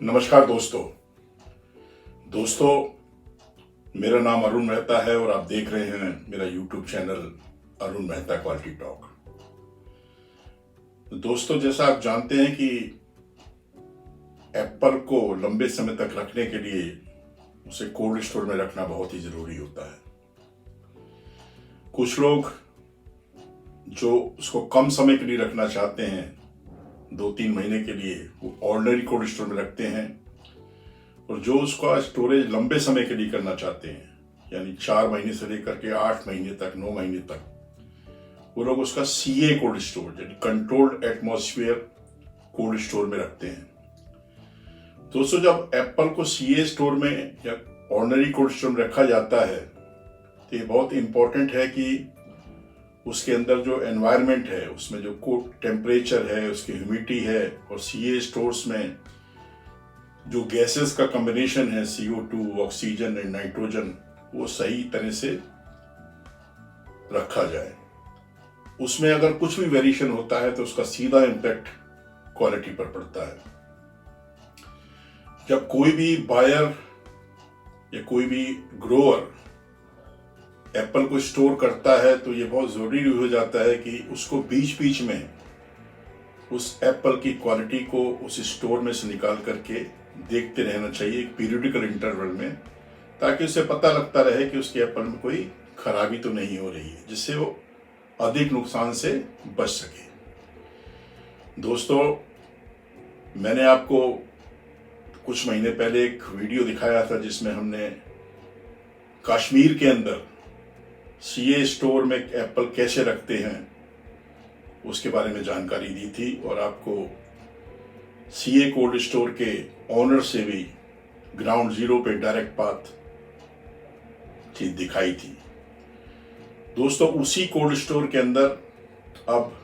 नमस्कार दोस्तों, मेरा नाम अरुण मेहता है और आप देख रहे हैं मेरा YouTube channel Arun Mehta quality talk. दोस्तों, जैसा आप जानते हैं कि एप्पल को लंबे समय तक रखने के लिए उसे कोल्ड स्टोर में रखना बहुत ही जरूरी होता है। कुछ लोग जो उसको कम समय के लिए रखना चाहते हैं, 2-3 महीने के लिए, वो ऑर्डिनरी कोल्ड स्टोर में रखते हैं, और जो उसका स्टोरेज लंबे समय के लिए करना चाहते हैं, यानी 4 महीने से लेकर के 8 महीने तक, 9 महीने तक, वो लोग उसका सीए कोल्ड स्टोर यानी कंट्रोल्ड एटमॉस्फेयर कोल्ड स्टोर में रखते हैं। दोस्तों, जब एप्पल को सीए स्टोर में या ऑर्डिनरी कोल्ड स्टोर में रखा जाता है तो ये बहुत इंपॉर्टेंट है कि उसके अंदर जो एनवायरनमेंट है, उसमें जो टेम्परेचर है, उसकी ह्यूमिडिटी है, और सीए स्टोर्स में जो गैसेस का कॉम्बिनेशन है, CO2, ऑक्सीजन एंड नाइट्रोजन, वो सही तरह से रखा जाए। उसमें अगर कुछ भी वेरिएशन होता है तो उसका सीधा इम्पैक्ट क्वालिटी पर पड़ता है। जब कोई भी बायर या कोई भी ग्रोअर एप्पल को स्टोर करता है तो ये बहुत जरूरी हो जाता है कि उसको बीच बीच में उस एप्पल की क्वालिटी को उस स्टोर में से निकाल करके देखते रहना चाहिए, एक पीरियडिकल इंटरवल में, ताकि उसे पता लगता रहे कि उसके एप्पल में कोई खराबी तो नहीं हो रही है, जिससे वो अधिक नुकसान से बच सके। दोस्तों, मैंने आपको कुछ महीने पहले एक वीडियो दिखाया था जिसमें हमने कश्मीर के अंदर सीए स्टोर में एप्पल कैसे रखते हैं उसके बारे में जानकारी दी थी, और आपको सीए कोल्ड स्टोर के ऑनर से भी ग्राउंड जीरो पे डायरेक्ट पाथ चीज दिखाई थी। दोस्तों, उसी कोल्ड स्टोर के अंदर अब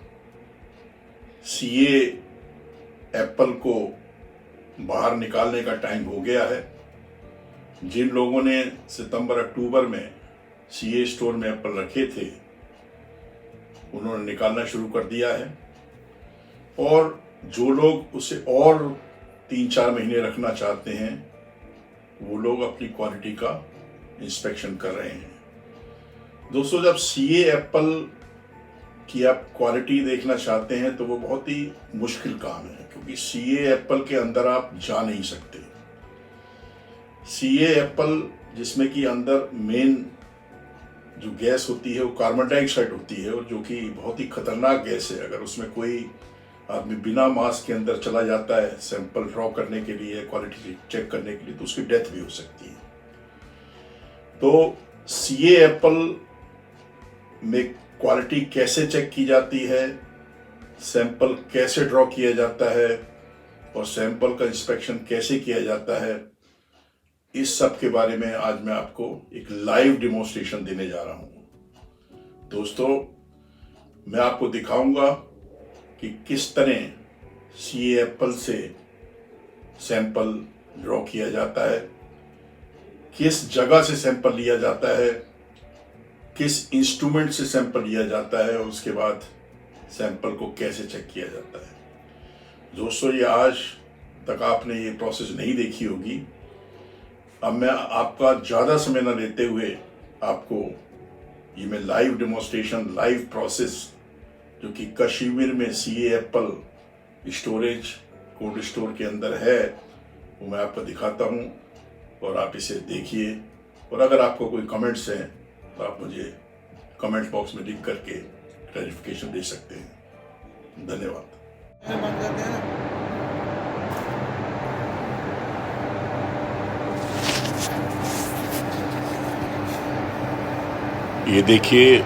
सीए एप्पल को बाहर निकालने का टाइम हो गया है। जिन लोगों ने सितंबर-अक्टूबर में सीए स्टोर में एप्पल रखे थे, उन्होंने निकालना शुरू कर दिया है, और जो लोग उसे और 3-4 महीने रखना चाहते हैं वो लोग अपनी क्वालिटी का इंस्पेक्शन कर रहे हैं। दोस्तों, जब सीए एप्पल की आप क्वालिटी देखना चाहते हैं तो वो बहुत ही मुश्किल काम है, क्योंकि सीए एप्पल के अंदर आप जा नहीं सकते। सीए एप्पल जिसमें कि अंदर मेन जो गैस होती है वो कार्बन डाइऑक्साइड होती है, और जो कि बहुत ही खतरनाक गैस है। अगर उसमें कोई आदमी बिना मास्क के अंदर चला जाता है सैंपल ड्रॉ करने के लिए, क्वालिटी चेक करने के लिए, तो उसकी डेथ भी हो सकती है। तो सीए एप्पल में क्वालिटी कैसे चेक की जाती है, सैंपल कैसे ड्रॉ किया जाता है, और सैंपल का इंस्पेक्शन कैसे किया जाता है, इस सब के बारे में आज मैं आपको एक लाइव डेमोन्स्ट्रेशन देने जा रहा हूं। दोस्तों, मैं आपको दिखाऊंगा कि किस तरह सीए एप्पल से सैंपल ड्रॉ किया जाता है, किस जगह से सैंपल लिया जाता है, किस इंस्ट्रूमेंट से सैंपल लिया जाता है, और उसके बाद सैंपल को कैसे चेक किया जाता है। दोस्तों, ये आज तक आपने ये प्रोसेस नहीं देखी होगी। अब मैं आपका ज़्यादा समय न लेते हुए आपको ये मैं लाइव डेमोन्स्ट्रेशन, लाइव प्रोसेस जो कि कश्मीर में CA Apple storage cold store के अंदर है, वो मैं आपको दिखाता हूँ, और आप इसे देखिए। और अगर आपको कोई कमेंट्स हैं तो आप मुझे कमेंट बॉक्स में लिख करके क्लैरिफिकेशन दे सकते हैं। धन्यवाद। ये देखिए,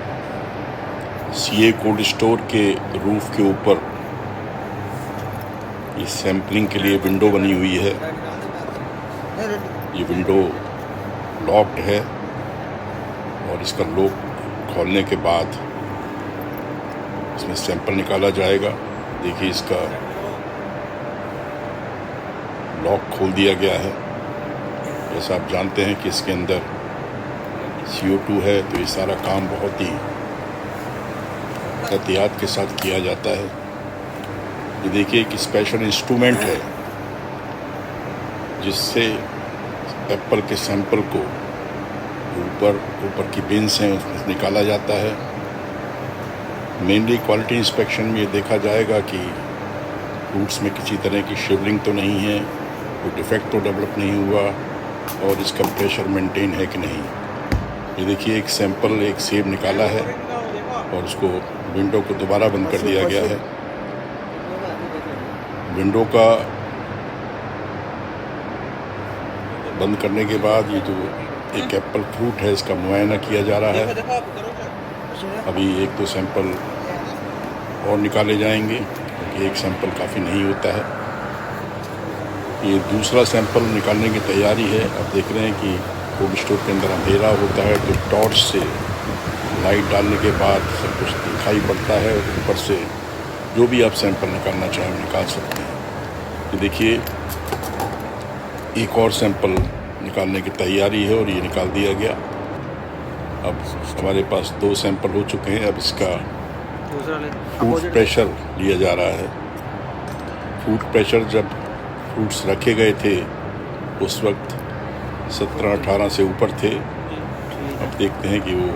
सीए कोल्ड स्टोर के रूफ के ऊपर ये सैंपलिंग के लिए विंडो बनी हुई है। ये विंडो लॉक्ड है, और इसका लॉक खोलने के बाद इसमें सैंपल निकाला जाएगा। देखिए, इसका लॉक खोल दिया गया है। जैसा आप जानते हैं कि इसके अंदर CO2 है, तो ये सारा काम बहुत ही एहतियात के साथ किया जाता है। ये देखिए एक स्पेशल इंस्ट्रूमेंट है जिससे एप्पल के सैंपल को ऊपर की बिन्स हैं उसमें निकाला जाता है। मेनली क्वालिटी इंस्पेक्शन में ये देखा जाएगा कि फ्रूट्स में किसी तरह की शिवरिंग तो नहीं है, कोई डिफेक्ट तो डेवलप नहीं हुआ और इसका प्रेशर मेंटेन है कि नहीं। ये देखिए एक सैंपल, एक सेब निकाला है और उसको विंडो को दोबारा बंद कर दिया गया है। विंडो का बंद करने के बाद ये जो एक एप्पल फ्रूट है इसका मुआयना किया जा रहा है। अभी एक दो सैंपल और निकाले जाएंगे क्योंकि एक सैंपल काफ़ी नहीं होता है। ये दूसरा सैंपल निकालने की तैयारी है। अब देख रहे हैं कि कोल्ड स्टोर के अंदर अंधेरा होता है तो टॉर्च से लाइट डालने के बाद सब कुछ दिखाई पड़ता है और ऊपर से जो भी आप सैंपल निकालना चाहें निकाल सकते हैं। तो देखिए एक और सैंपल निकालने की तैयारी है और ये निकाल दिया गया। अब हमारे पास 2 सैंपल हो चुके हैं। अब इसका फूड प्रेशर लिया जा रहा है। फूड प्रेशर जब फ्रूट्स रखे गए थे उस वक्त 17-18 से ऊपर थे। अब देखते हैं कि वो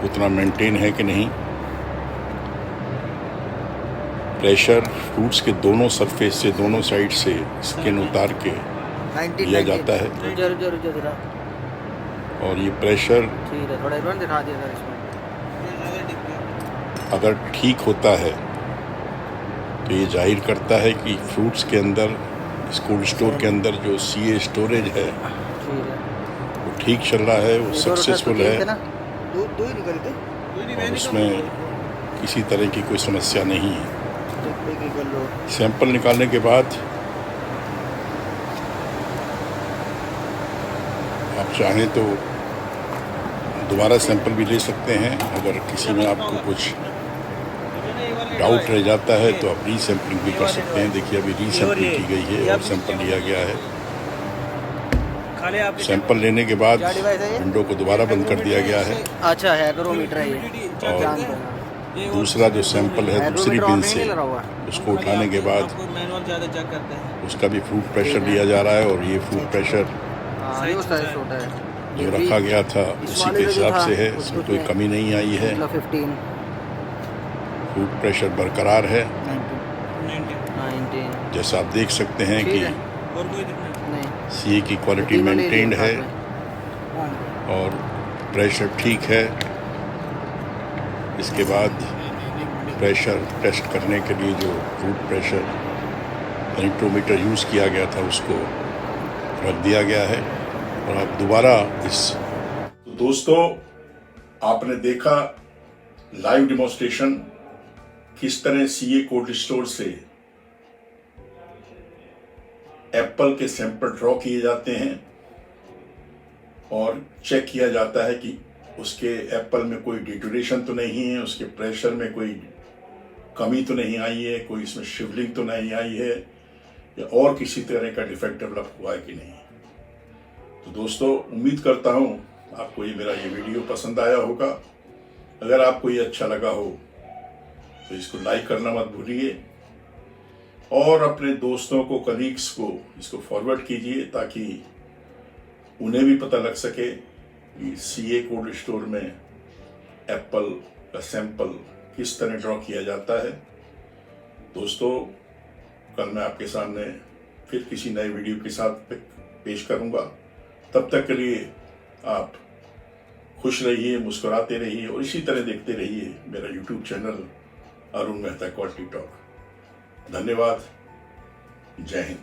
उतना मेंटेन है कि नहीं। प्रेशर फ्रूट्स के दोनों सरफेस से, दोनों साइड से स्किन उतार के लिया जाता है और ये प्रेशर अगर ठीक होता है तो ये जाहिर करता है कि फ्रूट्स के अंदर, इस कोल्ड स्टोर के अंदर जो सीए स्टोरेज है वो ठीक चल रहा है, वो सक्सेसफुल है और उसमें किसी तरह की कोई समस्या नहीं है। सैंपल निकालने के बाद आप चाहें तो दोबारा सैंपल भी ले सकते हैं। अगर किसी में आपको कुछ डाउट रह जाता है तो आप रीसैंपलिंग भी कर सकते हैं। देखिए अभी रीसैंपलिंग की गई है और सैंपल लिया गया है। सैंपल लेने के बाद विंडो को दोबारा बंद कर दिया गया है। अच्छा है, बैरोमीटर है ये। और दूसरा जो सैंपल है दूसरी बिन से उसको उठाने के बाद उसका भी फ्रूट प्रेशर लिया जा रहा है और ये फ्रूट प्रेशर जो रखा गया था उसी के हिसाब से है, इसमें कोई कमी नहीं आई है। फ्रूट प्रेशर बरकरार है। जैसा आप देख सकते हैं कि सीए की क्वालिटी मेंटेन्ड है और प्रेशर ठीक है। इसके बाद प्रेशर टेस्ट करने के लिए जो फ्रूट प्रेशर एनिट्रोमीटर यूज़ किया गया था उसको रख दिया गया है और अब दोबारा इस तो दोस्तों आपने देखा लाइव डेमोन्स्ट्रेशन किस तरह सीए कोल्ड स्टोर से एप्पल के सैंपल ड्रॉ किए जाते हैं और चेक किया जाता है कि उसके एप्पल में कोई डिटोरेशन तो नहीं है, उसके प्रेशर में कोई कमी तो नहीं आई है, कोई इसमें शिवलिंग तो नहीं आई है या और किसी तरह का डिफेक्ट डेवलप हुआ है कि नहीं। तो दोस्तों उम्मीद करता हूँ आपको ये मेरा ये वीडियो पसंद आया होगा। अगर आपको ये अच्छा लगा हो तो इसको लाइक करना मत भूलिए और अपने दोस्तों को, कलीग्स को इसको फॉरवर्ड कीजिए ताकि उन्हें भी पता लग सके कि सीए कोल्ड स्टोर में एप्पल का सैंपल किस तरह ड्रॉ किया जाता है। दोस्तों कल मैं आपके सामने फिर किसी नए वीडियो के साथ पेश करूंगा। तब तक के लिए आप खुश रहिए, मुस्कुराते रहिए और इसी तरह देखते रहिए मेरा YouTube channel Arun Mehta quality talk. धन्यवाद। जय हिंद।